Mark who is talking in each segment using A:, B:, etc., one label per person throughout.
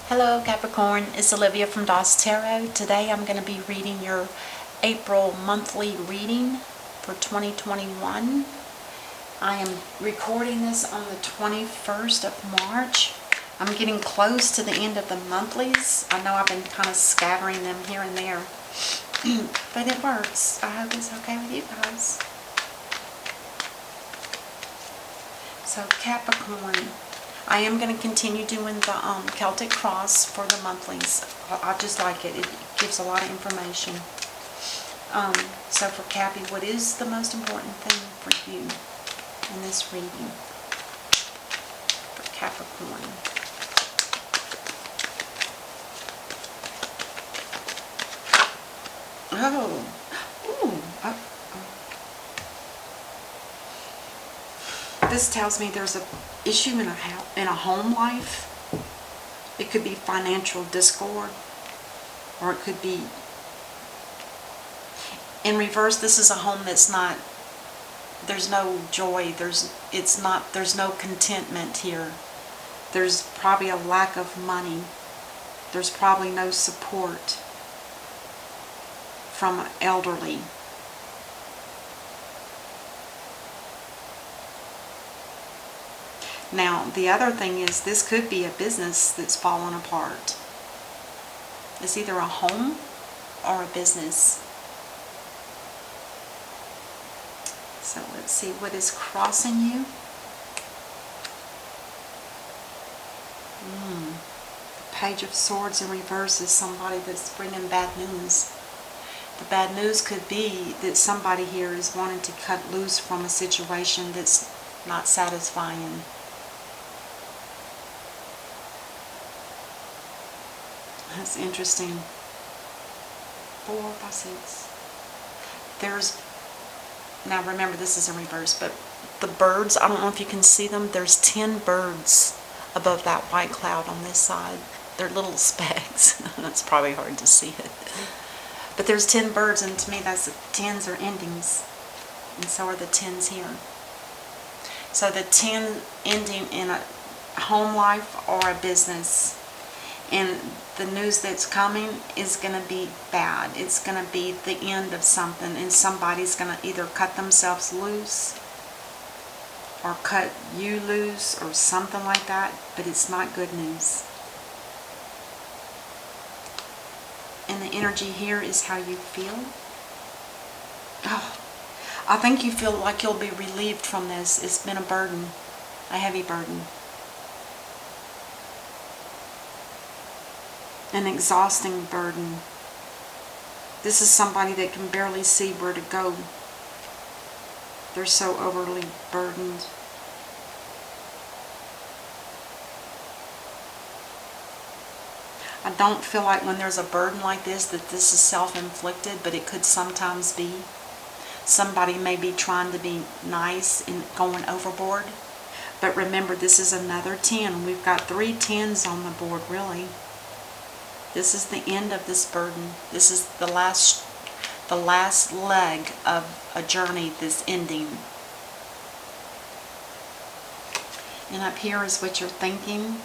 A: Hello Capricorn, it's Olivia from DOS Tarot. Today I'm going to be reading your April monthly reading for 2021. I am recording this on the 21st of March. I'm getting close to the end of the monthlies. I know I've been kind of scattering them here and there, but it works. I hope it's okay with you guys. So Capricorn, I am going to continue doing the Celtic Cross for the monthlies. I just like it. It gives a lot of information. So for Cappy, what is the most important thing for you in this reading? For Capricorn. Oh. Ooh. This tells me there's an issue in a home life. It could be financial discord, or it could be in reverse. This is a home that's not. There's no joy. There's no contentment here. There's probably a lack of money. There's probably no support from an elderly. Now, the other thing is this could be a business that's fallen apart. It's either a home or a business. So let's see what is crossing you. The Page of Swords in reverse is somebody that's bringing bad news. The bad news could be that somebody here is wanting to cut loose from a situation that's not satisfying. That's interesting. 4, 5, 6. Now remember this is in reverse, but the birds, I don't know if you can see them. There's 10 birds above that white cloud on this side. They're little specks. That's probably hard to see it. But there's 10 birds, and to me that's 10s are endings. And so are the 10s here. So the 10 ending in a home life or a business. And the news that's coming is going to be bad. It's going to be the end of something, and somebody's going to either cut themselves loose or cut you loose or something like that, but it's not good news. And the energy here is how you feel. Oh, I think you feel like you'll be relieved from this. It's been a burden, a heavy burden. An exhausting burden. This is somebody that can barely see where to go. They're so overly burdened. I don't feel like when there's a burden like this that this is self-inflicted, but it could sometimes be. Somebody may be trying to be nice and going overboard. But remember, this is another 10. We've got 3 10s on the board, really. This is the end of this burden. This is the last leg of a journey that's ending. And up here is what you're thinking.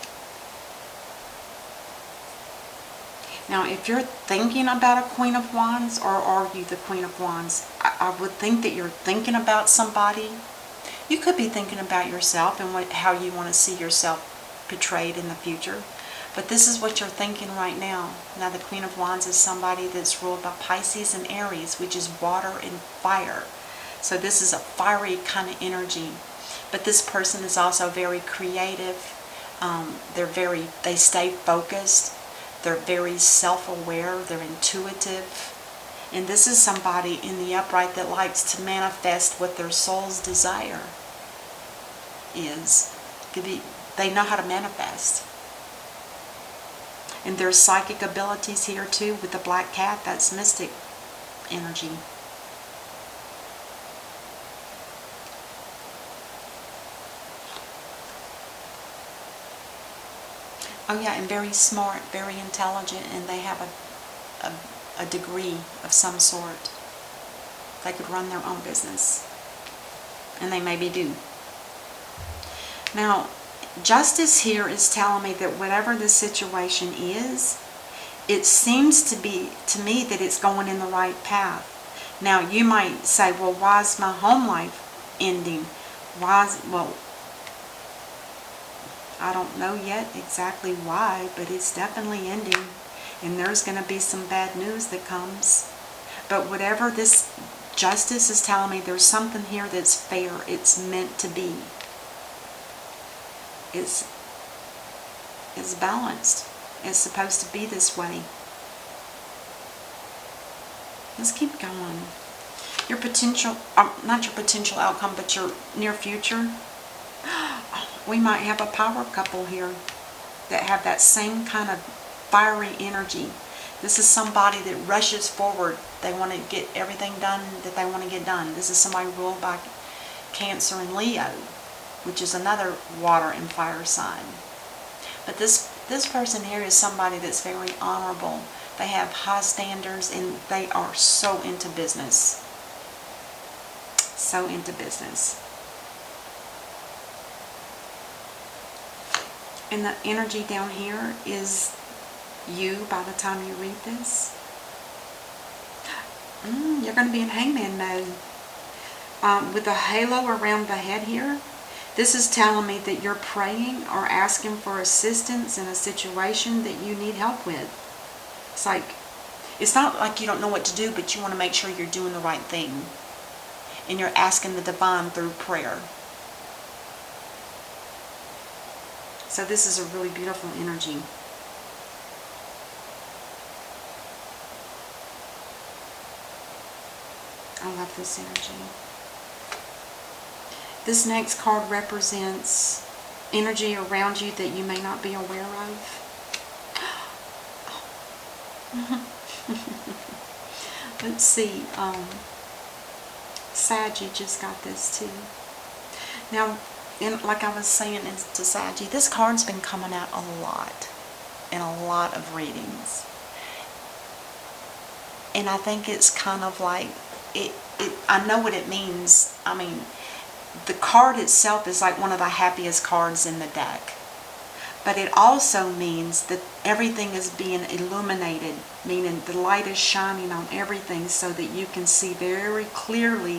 A: Now, if you're thinking about a Queen of Wands, or are you the Queen of Wands, I would think that you're thinking about somebody. You could be thinking about yourself and how you want to see yourself portrayed in the future. But this is what you're thinking right now. Now the Queen of Wands is somebody that's ruled by Pisces and Aries, which is water and fire. So this is a fiery kind of energy. But this person is also very creative. They stay focused. They're very self-aware. They're intuitive. And this is somebody in the upright that likes to manifest what their soul's desire is. They know how to manifest. And there's psychic abilities here too with the black cat. That's mystic energy. Oh yeah, and very smart, very intelligent, and they have a degree of some sort. They could run their own business. And they maybe do. Now, Justice here is telling me that whatever this situation is, it seems to be, to me, that it's going in the right path. Now, you might say, well, why is my home life ending? Well, I don't know yet exactly why, but it's definitely ending. And there's going to be some bad news that comes. But whatever this justice is telling me, there's something here that's fair. It's meant to be. It's balanced. It's supposed to be this way. Let's keep going. Your potential, not your potential outcome, but your near future. We might have a power couple here that have that same kind of fiery energy. This is somebody that rushes forward. They want to get everything done that they want to get done. This is somebody ruled by Cancer and Leo, which is another water and fire sign. But this person here is somebody that's very honorable. They have high standards and they are so into business. So into business. And the energy down here is you by the time you read this. You're going to be in hangman mode. With a halo around the head here, this is telling me that you're praying or asking for assistance in a situation that you need help with. It's like, it's not like you don't know what to do, but you want to make sure you're doing the right thing. And you're asking the divine through prayer. So this is a really beautiful energy. I love this energy. This next card represents energy around you that you may not be aware of. Let's see. Saggy just got this too. Now, like I was saying to Saggy, this card's been coming out a lot in a lot of readings. And I think it's kind of like, I know what it means. I mean, the card itself is like one of the happiest cards in the deck. But it also means that everything is being illuminated, meaning the light is shining on everything so that you can see very clearly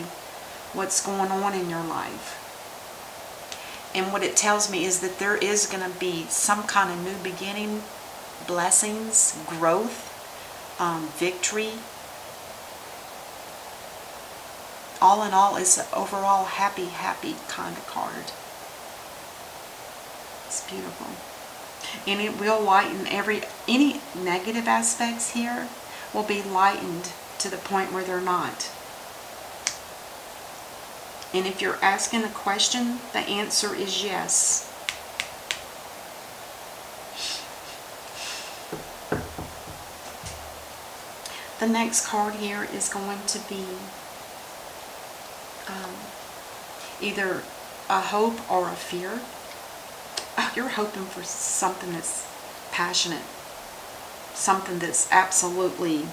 A: what's going on in your life. And what it tells me is that there is going to be some kind of new beginning, blessings, growth, victory. All in all, it's an overall happy kind of card. It's beautiful. And it will lighten any negative aspects here will be lightened to the point where they're not. And if you're asking a question, the answer is yes. The next card here is going to be either a hope or a fear. You're hoping for something that's passionate, something that's absolutely,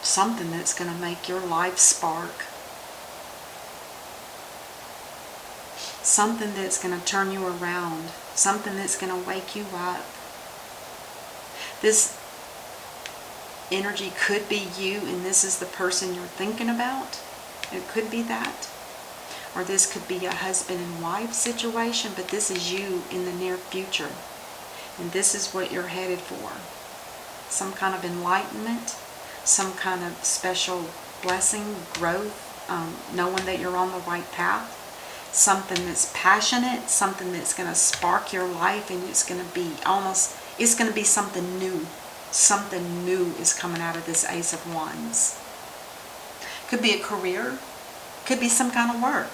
A: something that's going to make your life spark, something that's going to turn you around, something that's going to wake you up. This energy could be you, and this is the person you're thinking about. It could be that. Or this could be a husband and wife situation, but this is you in the near future. And this is what you're headed for. Some kind of enlightenment, some kind of special blessing, growth, knowing that you're on the right path. Something that's passionate, something that's going to spark your life, and it's going to be it's going to be something new. Something new is coming out of this Ace of Wands. Could be a career. Could be some kind of work.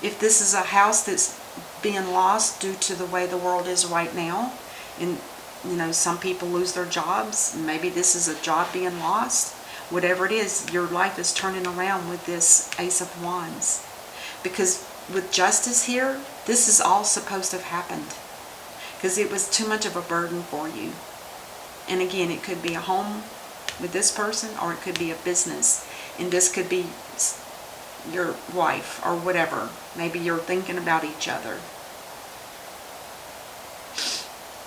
A: If this is a house that's being lost due to the way the world is right now, and some people lose their jobs, maybe this is a job being lost. Whatever it is, your life is turning around with this Ace of Wands. Because with justice here, this is all supposed to have happened. Because it was too much of a burden for you. And again, it could be a home with this person, or it could be a business. And this could be your wife or whatever. Maybe you're thinking about each other.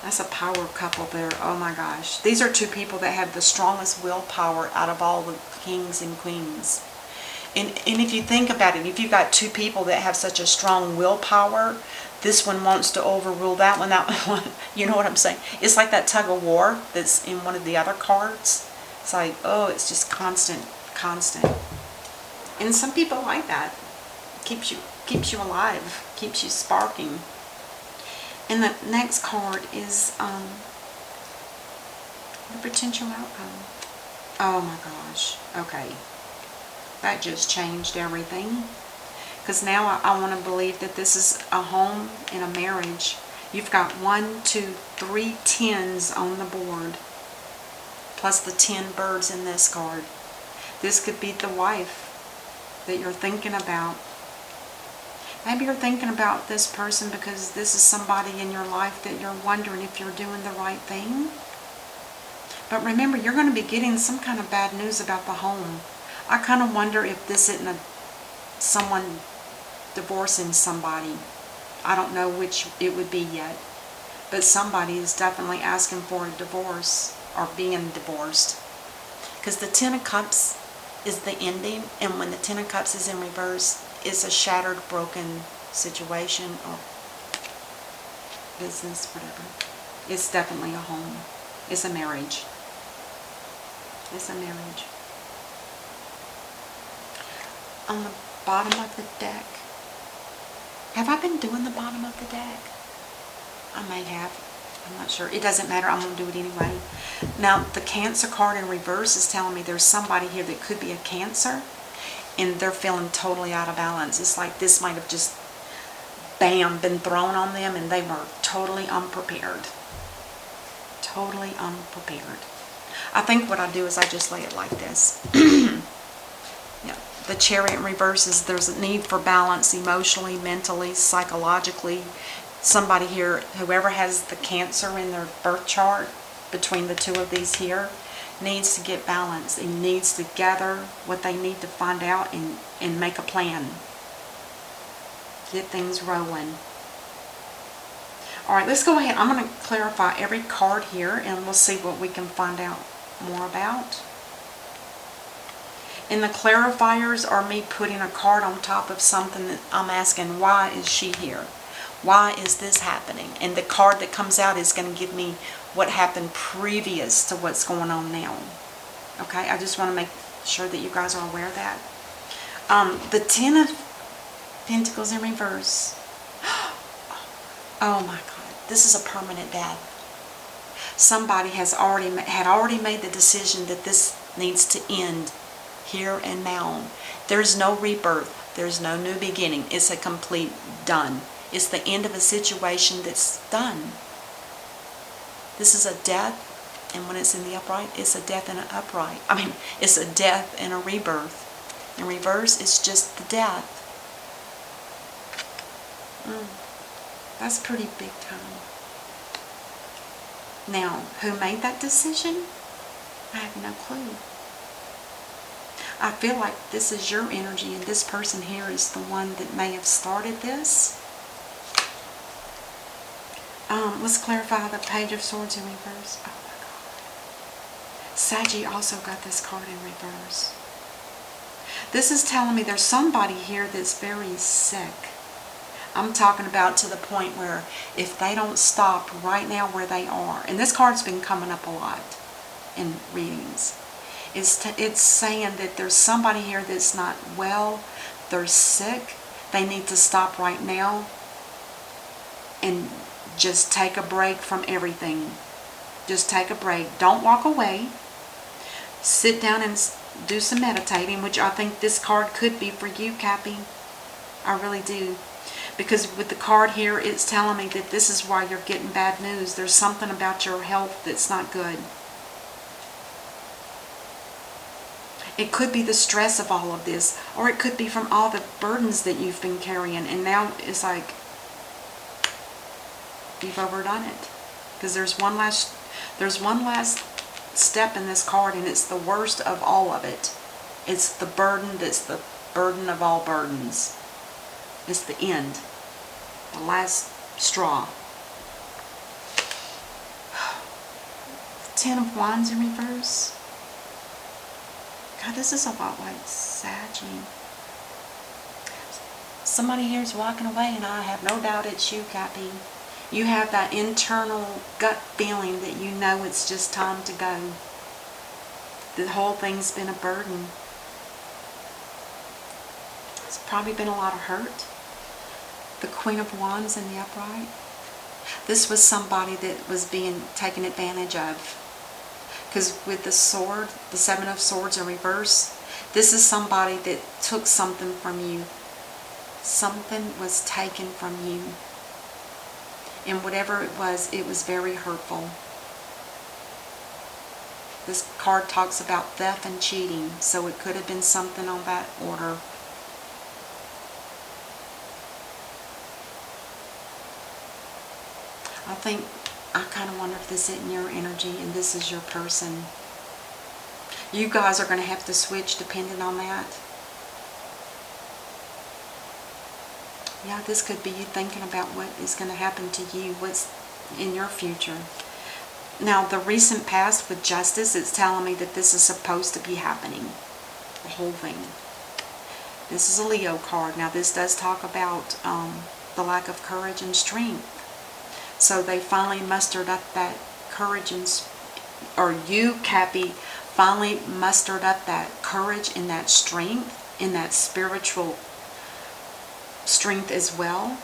A: That's a power couple there. Oh my gosh. These are two people that have the strongest willpower out of all the kings and queens. And if you think about it, if you've got two people that have such a strong willpower, this one wants to overrule that one, you know what I'm saying? It's like that tug of war that's in one of the other cards. It's like, oh, it's just constant. And some people like that. Keeps you alive, keeps you sparking. And the next card is the potential outcome. Oh my gosh. Okay. That just changed everything. Because now I want to believe that this is a home and a marriage. You've got 1, 2, 3 tens on the board. Plus the 10 birds in this card. This could be the wife that you're thinking about. Maybe you're thinking about this person because this is somebody in your life that you're wondering if you're doing the right thing. But remember, you're going to be getting some kind of bad news about the home. I kind of wonder if this isn't someone divorcing somebody. I don't know which it would be yet. But somebody is definitely asking for a divorce or being divorced. Because the Ten of Cups is the ending. And when the Ten of Cups is in reverse, it's a shattered, broken situation or business, whatever. It's definitely a home. It's a marriage. It's a marriage. On the bottom of the deck. Have I been doing the bottom of the deck? I may have. I'm not sure. It doesn't matter. I'm going to do it anyway. Now, the Cancer card in reverse is telling me there's somebody here that could be a Cancer, and they're feeling totally out of balance. It's like this might have just, bam, been thrown on them, and they were totally unprepared. Totally unprepared. I think what I do is I just lay it like this. Yeah. The Chariot in reverse is there's a need for balance emotionally, mentally, psychologically. Somebody here, whoever has the Cancer in their birth chart, between the two of these here, needs to get balance. It needs to gather what they need to find out and make a plan. Get things rolling. Alright, let's go ahead. I'm going to clarify every card here and we'll see what we can find out more about. And the clarifiers are me putting a card on top of something that I'm asking, why is she here? Why is this happening? And the card that comes out is going to give me what happened previous to what's going on now. Okay, I just want to make sure that you guys are aware of that. The Ten of Pentacles in reverse. Oh my God, this is a permanent death. Somebody had already made the decision that this needs to end here and now. There's no rebirth. There's no new beginning. It's a complete done. It's the end of a situation that's done. This is a death, and when it's in the upright, it's a death and an upright. I mean, it's a death and a rebirth. In reverse, it's just the death. That's pretty big time. Now, who made that decision? I have no clue. I feel like this is your energy, and this person here is the one that may have started this. Let's clarify the Page of Swords in reverse. Oh my God. Saggy also got this card in reverse. This is telling me there's somebody here that's very sick. I'm talking about to the point where if they don't stop right now where they are, and this card's been coming up a lot in readings, it's saying that there's somebody here that's not well, they're sick, they need to stop right now and just take a break from everything. Just take a break. Don't walk away. Sit down and do some meditating, which I think this card could be for you, Cappy. I really do. Because with the card here, it's telling me that this is why you're getting bad news. There's something about your health that's not good. It could be the stress of all of this, or it could be from all the burdens that you've been carrying, and now it's like you've overdone it. Because there's one last step in this card, and it's the worst of all of it. It's the burden that's the burden of all burdens. It's the end. The last straw. Ten of Wands in reverse. God, this is a lot like Saggy. Somebody here is walking away, and I have no doubt it's you, Cappy. You have that internal gut feeling that you know it's just time to go. The whole thing's been a burden. It's probably been a lot of hurt. The Queen of Wands in the upright. This was somebody that was being taken advantage of. Because with the sword, the Seven of Swords in reverse, this is somebody that took something from you. Something was taken from you. And whatever it was very hurtful. This card talks about theft and cheating, so it could have been something on that order. I kind of wonder if this isn't your energy and this is your person. You guys are going to have to switch depending on that. Yeah, this could be you thinking about what is going to happen to you, what's in your future. Now, the recent past with Justice, it's telling me that this is supposed to be happening. The whole thing. This is a Leo card. Now, this does talk about the lack of courage and strength. So they finally mustered up that courage or you, Cappy, finally mustered up that courage and that strength, and that spiritual strength as well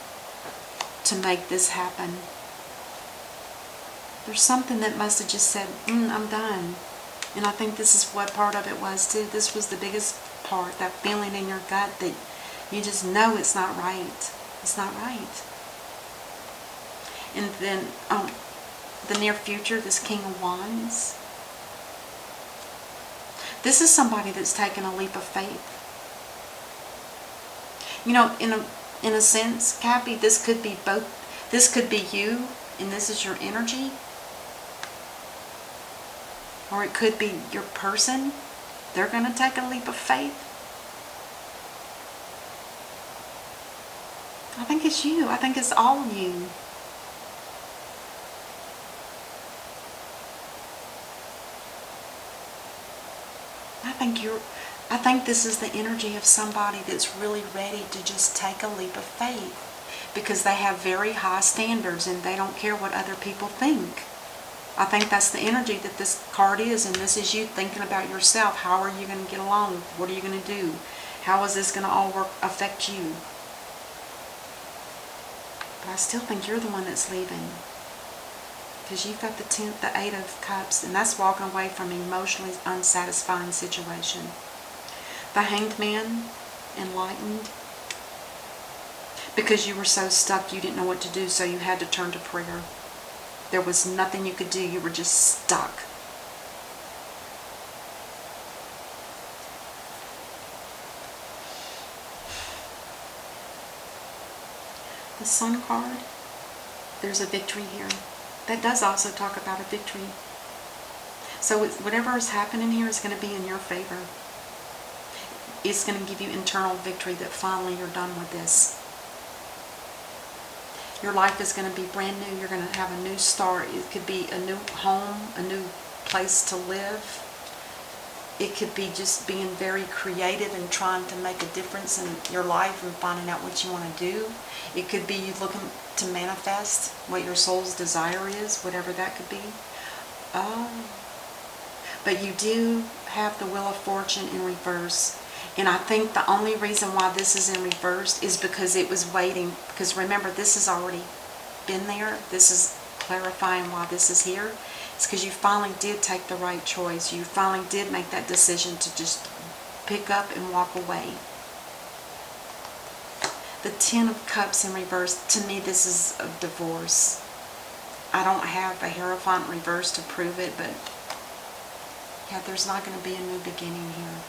A: to make this happen. There's something that must have just said, I'm done. And I think this is what part of it was too. This was the biggest part, that feeling in your gut that you just know it's not right. It's not right. And then the near future, this King of Wands. This is somebody that's taken a leap of faith. You know, in a sense, Cappy, this could be both. This could be you, and this is your energy. Or it could be your person. They're going to take a leap of faith. I think it's you. I think it's all you. I think this is the energy of somebody that's really ready to just take a leap of faith, because they have very high standards and they don't care what other people think. I think that's the energy that this card is, and this is you thinking about yourself. How are you going to get along? What are you going to do? How is this going to all affect you? But I still think you're the one that's leaving. Because you've got the Eight of Cups, and that's walking away from an emotionally unsatisfying situation. The Hanged Man, enlightened. Because you were so stuck, you didn't know what to do, so you had to turn to prayer. There was nothing you could do. You were just stuck. The Sun card, there's a victory here. That does also talk about a victory. So whatever is happening here is going to be in your favor. It's going to give you internal victory that finally you're done with this. Your life is going to be brand new. You're going to have a new start. It could be a new home, a new place to live. It could be just being very creative and trying to make a difference in your life and finding out what you want to do. It could be you looking to manifest what your soul's desire is, whatever that could be. But you do have the Wheel of Fortune in reverse. And I think the only reason why this is in reverse is because it was waiting. Because remember, this has already been there. This is clarifying why this is here. It's because you finally did take the right choice. You finally did make that decision to just pick up and walk away. The Ten of Cups in reverse, to me this is a divorce. I don't have a Hierophant reverse to prove it, but yeah, there's not going to be a new beginning here.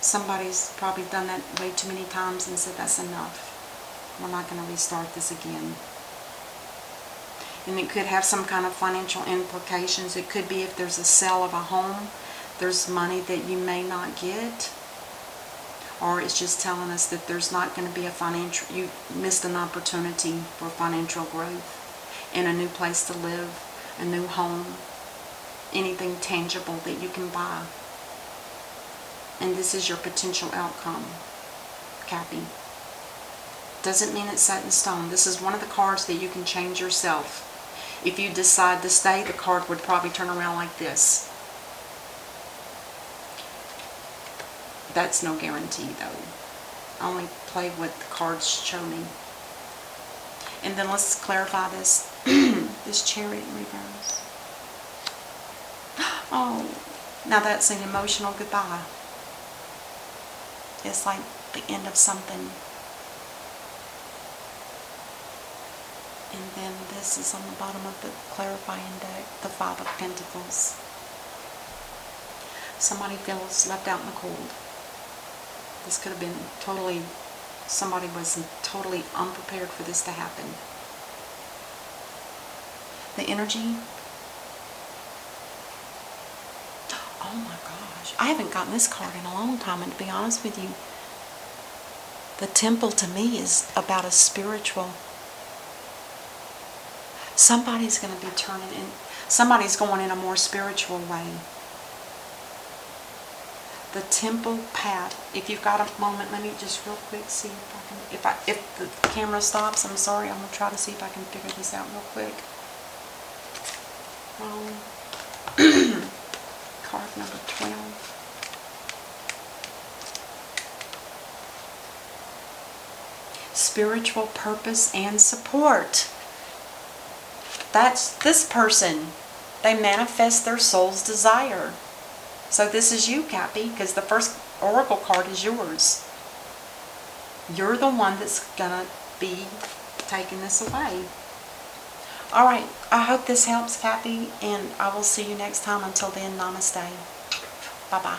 A: Somebody's probably done that way too many times and said that's enough. We're not going to restart this again. And it could have some kind of financial implications. It could be if there's a sale of a home, there's money that you may not get. or it's just telling us that there's not going to be you missed an opportunity for financial growth and a new place to live, a new home, anything tangible that you can buy. And this is your potential outcome, Cappy. Doesn't mean it's set in stone. This is one of the cards that you can change yourself. If you decide to stay, the card would probably turn around like this. That's no guarantee, though. I only play what the cards show me. And then let's clarify this. This Chariot in reverse. Oh, now that's an emotional goodbye. It's like the end of something. And then this is on the bottom of the clarifying deck, the Five of Pentacles. Somebody feels left out in the cold. This could have been somebody was totally unprepared for this to happen. The energy. Oh my gosh. I haven't gotten this card in a long time, and to be honest with you, the Temple to me is about a spiritual. Somebody's going to be somebody's going in a more spiritual way. The Temple path. If you've got a moment, let me just real quick see if I can, if the camera stops, I'm sorry, I'm going to try to see if I can figure this out real quick. Card number 12. Spiritual purpose and support. That's this person. They manifest their soul's desire. So this is you, Cappy, because the first oracle card is yours. You're the one that's going to be taking this away. All right. I hope this helps, Cappy, and I will see you next time. Until then, namaste. Bye-bye.